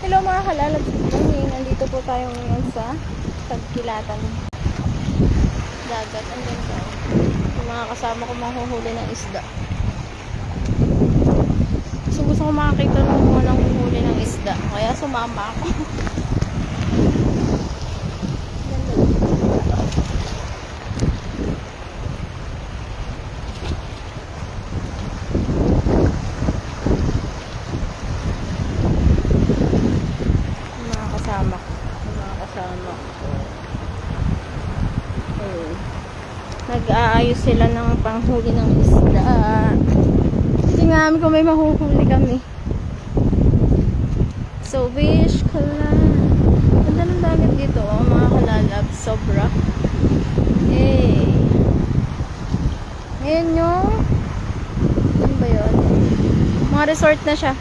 Hello mga kalalab, good morning. Nandito po tayo ngayon sa Tagkilatan dagat. Ang ganda. Yung mga kasama ko manghuhuli ng isda. So gusto ko makakita ng mga nanghuhuli ng isda. Kaya sumama ako. Nag-aayos sila ng panghuli ng isda. Tingnan kung may mahuhuli kami. So wish ko lang. Ganda ng dagat dito, oh, mga kalalab. Sobra. Hey. Ngayon yung ano ba yun? Mga resort na siya.